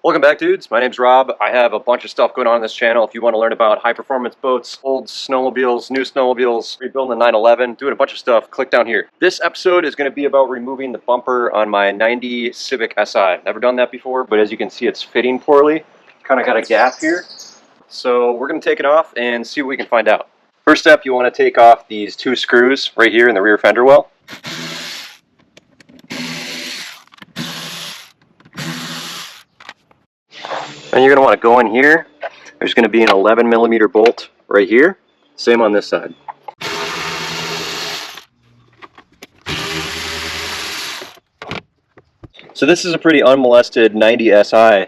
Welcome back, dudes. My name's Rob. I have a bunch of stuff going on this channel. If you want to learn about high performance boats, old snowmobiles, new snowmobiles, rebuilding the 911, doing a bunch of stuff, click down here. This episode is going to be about removing the bumper on my 90 Civic Si. Never done that before, but as you can see, it's fitting poorly. Kind of got a gap here. So we're going to take it off and see what we can find out. First step, you want to take off these two screws right here in the rear fender well. And you're going to want to go in here. There's going to be an 11mm bolt right here. Same on this side. So this is a pretty unmolested 90 Si, and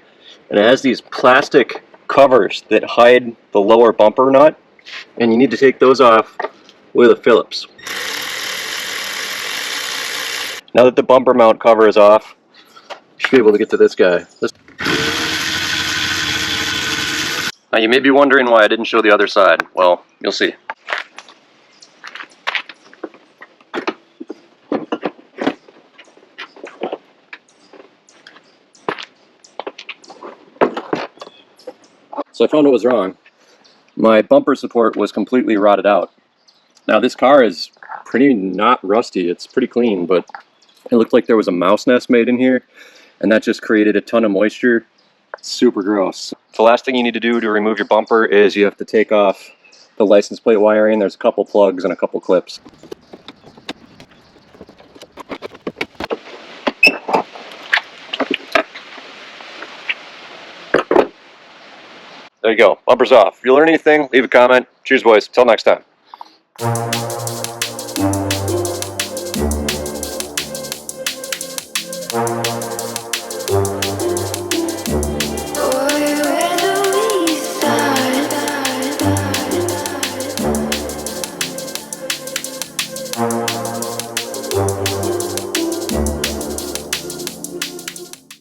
it has these plastic covers that hide the lower bumper nut, and you need to take those off with a Phillips. Now that the bumper mount cover is off, you should be able to get to this guy. Now you may be wondering why I didn't show the other side. Well, you'll see. So I found what was wrong. My bumper support was completely rotted out. Now this car is pretty not rusty, it's pretty clean, but it looked like there was a mouse nest made in here, and that just created a ton of moisture. Super gross. The last thing you need to do to remove your bumper is you have to take off the license plate wiring. There's a couple plugs and a couple clips. There you go, bumper's off. If you learn anything, leave a comment. Cheers, boys. Till next time.